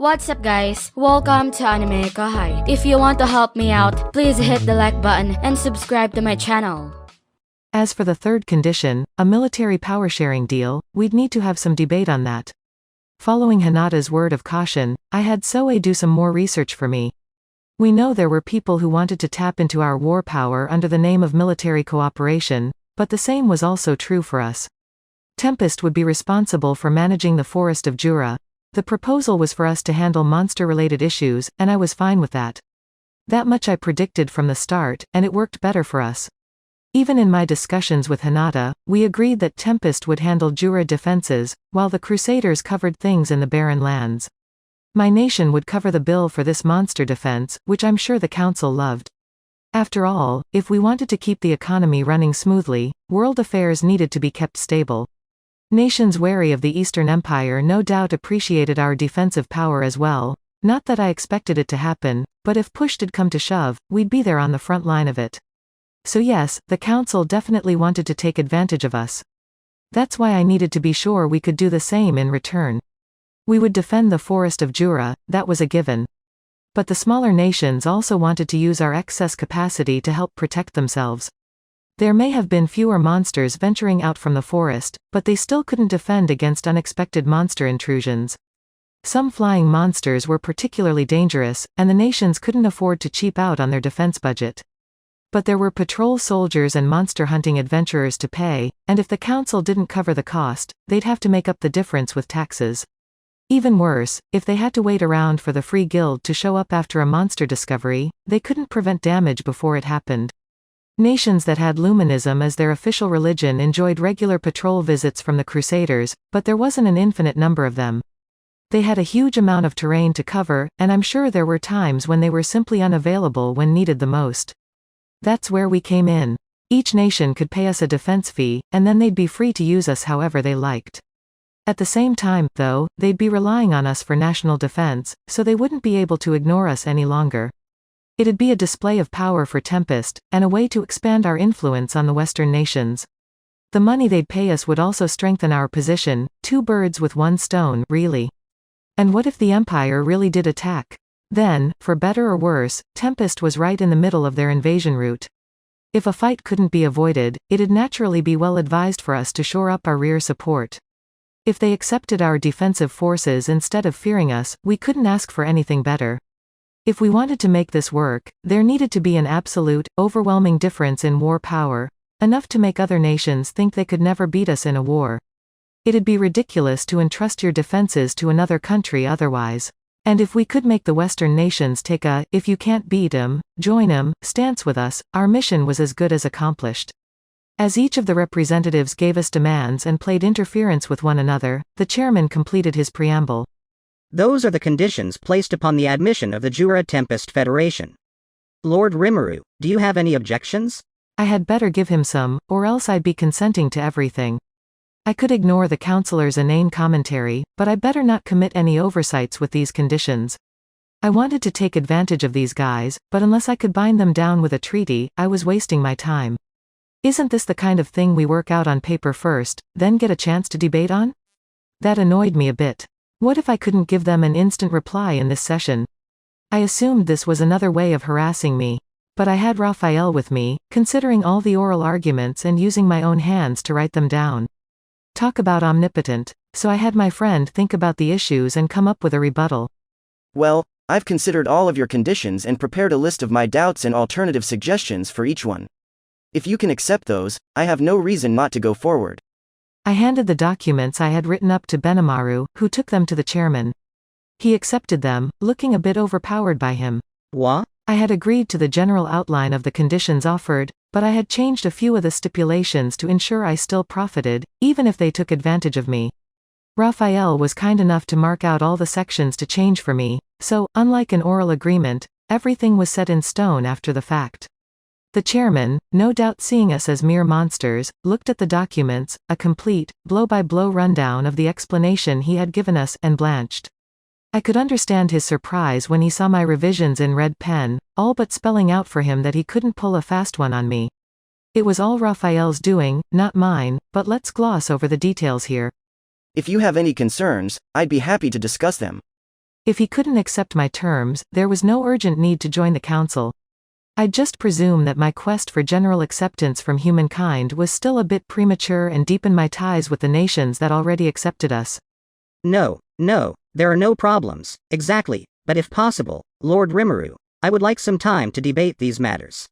What's up guys, welcome to AnimeKouhai. If you want to help me out, please hit the like button and subscribe to my channel. As for the third condition, a military power-sharing deal, we'd need to have some debate on that. Following Hinata's word of caution, I had Soe do some more research for me. We know there were people who wanted to tap into our war power under the name of military cooperation, but the same was also true for us. Tempest would be responsible for managing the forest of Jura. The proposal was for us to handle monster-related issues, and I was fine with that. That much I predicted from the start, and it worked better for us. Even in my discussions with Hinata, we agreed that Tempest would handle Jura defenses, while the Crusaders covered things in the barren lands. My nation would cover the bill for this monster defense, which I'm sure the council loved. After all, if we wanted to keep the economy running smoothly, world affairs needed to be kept stable. Nations wary of the Eastern Empire no doubt appreciated our defensive power as well. Not that I expected it to happen, but if push did come to shove, we'd be there on the front line of it. So yes, the council definitely wanted to take advantage of us. That's why I needed to be sure we could do the same in return. We would defend the forest of Jura, that was a given. But the smaller nations also wanted to use our excess capacity to help protect themselves. There may have been fewer monsters venturing out from the forest, but they still couldn't defend against unexpected monster intrusions. Some flying monsters were particularly dangerous, and the nations couldn't afford to cheap out on their defense budget. But there were patrol soldiers and monster hunting adventurers to pay, and if the council didn't cover the cost, they'd have to make up the difference with taxes. Even worse, if they had to wait around for the Free Guild to show up after a monster discovery, they couldn't prevent damage before it happened. Nations that had Luminism as their official religion enjoyed regular patrol visits from the Crusaders, but there wasn't an infinite number of them. They had a huge amount of terrain to cover, and I'm sure there were times when they were simply unavailable when needed the most. That's where we came in. Each nation could pay us a defense fee, and then they'd be free to use us however they liked. At the same time, though, they'd be relying on us for national defense, so they wouldn't be able to ignore us any longer. It'd be a display of power for Tempest, and a way to expand our influence on the Western nations. The money they'd pay us would also strengthen our position, two birds with one stone, really. And what if the Empire really did attack? Then, for better or worse, Tempest was right in the middle of their invasion route. If a fight couldn't be avoided, it'd naturally be well advised for us to shore up our rear support. If they accepted our defensive forces instead of fearing us, we couldn't ask for anything better. If we wanted to make this work, there needed to be an absolute, overwhelming difference in war power, enough to make other nations think they could never beat us in a war. It'd be ridiculous to entrust your defenses to another country otherwise. And if we could make the Western nations take a, if you can't beat 'em, join 'em, stance with us, our mission was as good as accomplished. As each of the representatives gave us demands and played interference with one another, the chairman completed his preamble. Those are the conditions placed upon the admission of the Jura Tempest Federation. Lord Rimuru, do you have any objections? I had better give him some, or else I'd be consenting to everything. I could ignore the councillor's inane commentary, but I better not commit any oversights with these conditions. I wanted to take advantage of these guys, but unless I could bind them down with a treaty, I was wasting my time. Isn't this the kind of thing we work out on paper first, then get a chance to debate on? That annoyed me a bit. What if I couldn't give them an instant reply in this session? I assumed this was another way of harassing me. But I had Raphael with me, considering all the oral arguments and using my own hands to write them down. Talk about omnipotent. So I had my friend think about the issues and come up with a rebuttal. Well, I've considered all of your conditions and prepared a list of my doubts and alternative suggestions for each one. If you can accept those, I have no reason not to go forward. I handed the documents I had written up to Benimaru, who took them to the chairman. He accepted them, looking a bit overpowered by him. What? I had agreed to the general outline of the conditions offered, but I had changed a few of the stipulations to ensure I still profited, even if they took advantage of me. Raphael was kind enough to mark out all the sections to change for me, so, unlike an oral agreement, everything was set in stone after the fact. The chairman, no doubt seeing us as mere monsters, looked at the documents, a complete, blow-by-blow rundown of the explanation he had given us, and blanched. I could understand his surprise when he saw my revisions in red pen, all but spelling out for him that he couldn't pull a fast one on me. It was all Raphael's doing, not mine, but let's gloss over the details here. If you have any concerns, I'd be happy to discuss them. If he couldn't accept my terms, there was no urgent need to join the council. I'd just presume that my quest for general acceptance from humankind was still a bit premature and deepen my ties with the nations that already accepted us. No, there are no problems, exactly, but if possible, Lord Rimuru, I would like some time to debate these matters.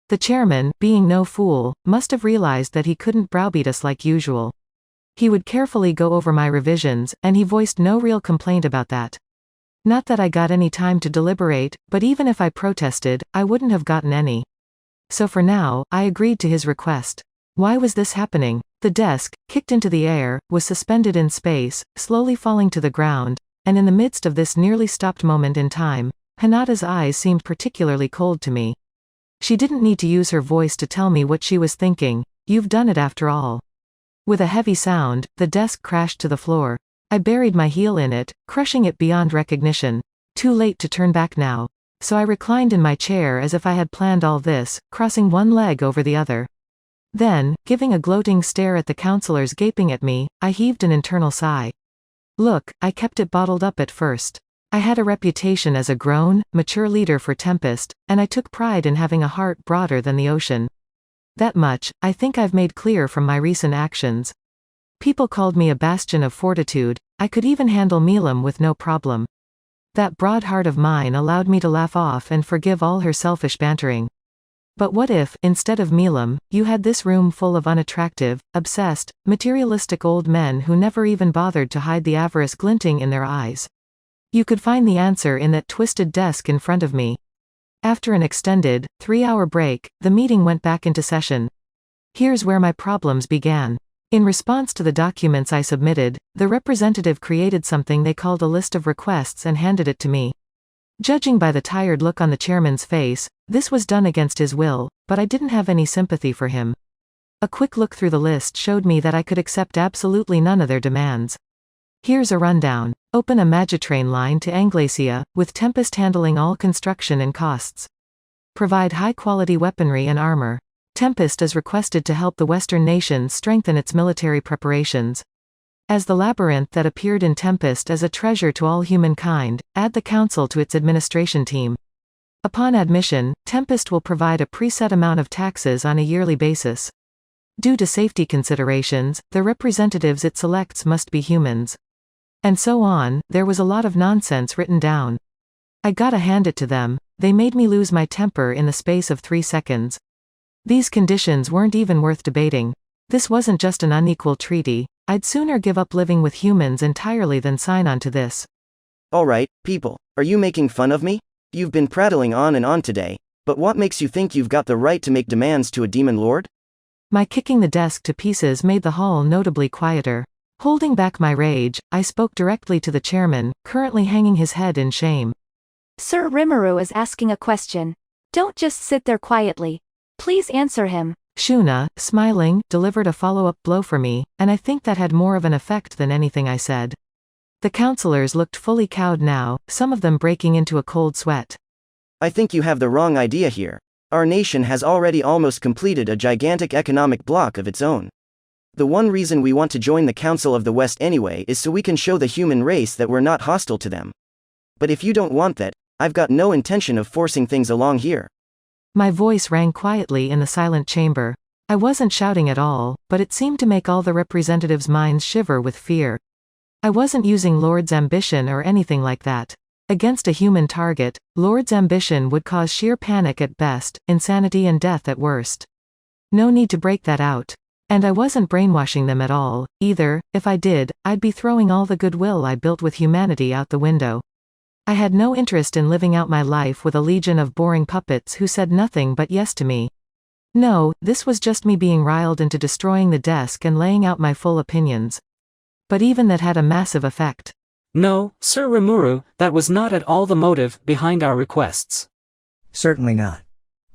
The chairman, being no fool, must have realized that he couldn't browbeat us like usual. He would carefully go over my revisions, and he voiced no real complaint about that. Not that I got any time to deliberate, but even if I protested, I wouldn't have gotten any. So for now, I agreed to his request. Why was this happening? The desk, kicked into the air, was suspended in space, slowly falling to the ground, and in the midst of this nearly stopped moment in time, Hinata's eyes seemed particularly cold to me. She didn't need to use her voice to tell me what she was thinking. You've done it after all. With a heavy sound, the desk crashed to the floor. I buried my heel in it, crushing it beyond recognition. Too late to turn back now. So I reclined in my chair as if I had planned all this, crossing one leg over the other. Then, giving a gloating stare at the councillors gaping at me, I heaved an internal sigh. Look, I kept it bottled up at first. I had a reputation as a grown, mature leader for Tempest, and I took pride in having a heart broader than the ocean. That much, I think I've made clear from my recent actions. People called me a bastion of fortitude. I could even handle Milam with no problem. That broad heart of mine allowed me to laugh off and forgive all her selfish bantering. But what if, instead of Milam, you had this room full of unattractive, obsessed, materialistic old men who never even bothered to hide the avarice glinting in their eyes? You could find the answer in that twisted desk in front of me. After an extended, 3-hour break, the meeting went back into session. Here's where my problems began. In response to the documents I submitted, the representative created something they called a list of requests and handed it to me. Judging by the tired look on the chairman's face, this was done against his will, but I didn't have any sympathy for him. A quick look through the list showed me that I could accept absolutely none of their demands. Here's a rundown. Open a Magitrain line to Anglacia, with Tempest handling all construction and costs. Provide high-quality weaponry and armor. Tempest is requested to help the Western nations strengthen its military preparations. As the labyrinth that appeared in Tempest as a treasure to all humankind, add the Council to its administration team. Upon admission, Tempest will provide a preset amount of taxes on a yearly basis. Due to safety considerations, the representatives it selects must be humans. And so on. There was a lot of nonsense written down. I gotta hand it to them, they made me lose my temper in the space of 3 seconds. These conditions weren't even worth debating. This wasn't just an unequal treaty. I'd sooner give up living with humans entirely than sign on to this. Alright, people, are you making fun of me? You've been prattling on and on today, but what makes you think you've got the right to make demands to a demon lord? My kicking the desk to pieces made the hall notably quieter. Holding back my rage, I spoke directly to the chairman, currently hanging his head in shame. Sir Rimuru is asking a question. Don't just sit there quietly. Please answer him. Shuna, smiling, delivered a follow-up blow for me, and I think that had more of an effect than anything I said. The councillors looked fully cowed now, some of them breaking into a cold sweat. I think you have the wrong idea here. Our nation has already almost completed a gigantic economic block of its own. The one reason we want to join the Council of the West anyway is so we can show the human race that we're not hostile to them. But if you don't want that, I've got no intention of forcing things along here. My voice rang quietly in the silent chamber. I wasn't shouting at all, but it seemed to make all the representatives' minds shiver with fear. I wasn't using Lord's ambition or anything like that. Against a human target, Lord's ambition would cause sheer panic at best, insanity and death at worst. No need to break that out. And I wasn't brainwashing them at all, either. If I did, I'd be throwing all the goodwill I built with humanity out the window. I had no interest in living out my life with a legion of boring puppets who said nothing but yes to me. No, this was just me being riled into destroying the desk and laying out my full opinions. But even that had a massive effect. No, Sir Rimuru, that was not at all the motive behind our requests. Certainly not.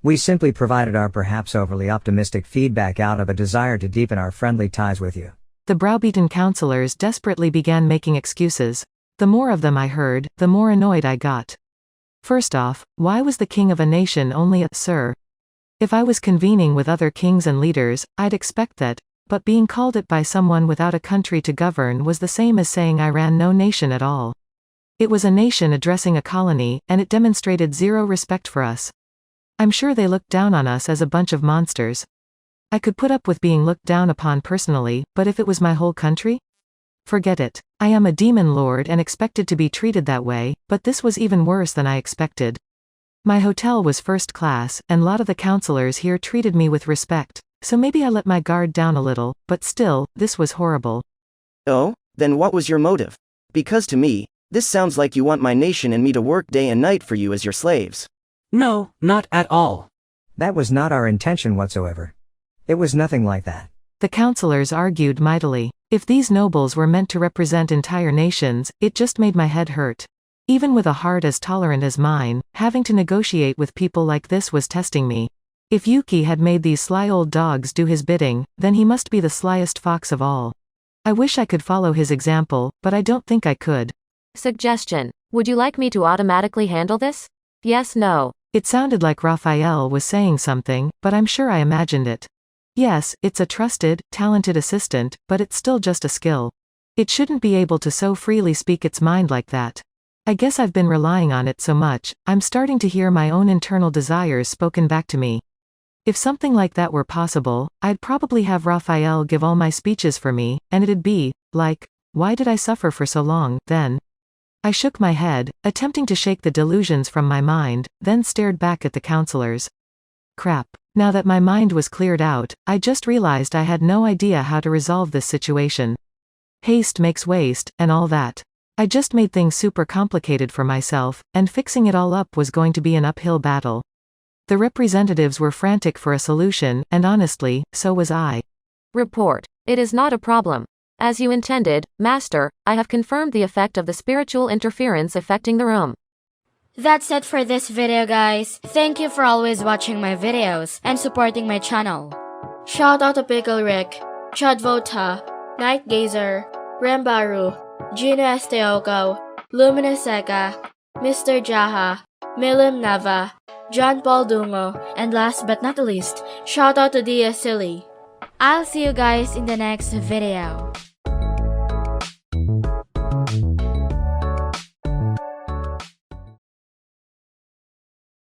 We simply provided our perhaps overly optimistic feedback out of a desire to deepen our friendly ties with you. The browbeaten councillors desperately began making excuses. The more of them I heard, the more annoyed I got. First off, why was the king of a nation only a sir? If I was convening with other kings and leaders, I'd expect that, but being called it by someone without a country to govern was the same as saying I ran no nation at all. It was a nation addressing a colony, and it demonstrated zero respect for us. I'm sure they looked down on us as a bunch of monsters. I could put up with being looked down upon personally, but if it was my whole country? Forget it. I am a demon lord and expected to be treated that way, but this was even worse than I expected. My hotel was first class, and a lot of the councillors here treated me with respect, so maybe I let my guard down a little, but still, this was horrible. Oh? Then what was your motive? Because to me, this sounds like you want my nation and me to work day and night for you as your slaves. No, not at all. That was not our intention whatsoever. It was nothing like that. The councillors argued mightily. If these nobles were meant to represent entire nations, it just made my head hurt. Even with a heart as tolerant as mine, having to negotiate with people like this was testing me. If Yuki had made these sly old dogs do his bidding, then he must be the slyest fox of all. I wish I could follow his example, but I don't think I could. Suggestion. Would you like me to automatically handle this? Yes, no. It sounded like Raphael was saying something, but I'm sure I imagined it. Yes, it's a trusted, talented assistant, but it's still just a skill. It shouldn't be able to so freely speak its mind like that. I guess I've been relying on it so much, I'm starting to hear my own internal desires spoken back to me. If something like that were possible, I'd probably have Raphael give all my speeches for me, and it'd be, like, why did I suffer for so long, then? I shook my head, attempting to shake the delusions from my mind, then stared back at the councillors. Crap. Now that my mind was cleared out, I just realized I had no idea how to resolve this situation. Haste makes waste, and all that. I just made things super complicated for myself, and fixing it all up was going to be an uphill battle. The representatives were frantic for a solution, and honestly, so was I. Report. It is not a problem. As you intended, Master, I have confirmed the effect of the spiritual interference affecting the room. That's it for this video, guys. Thank you for always watching my videos and supporting my channel. Shout out to Pickle Rick, Chadvota, Night Gazer, Rembaru, Gino Esteoco, Luminous Eka, Mr. Jaha, Milim Nava, John Paul Dungo, and last but not least, shout out to Dia Silly. I'll see you guys in the next video.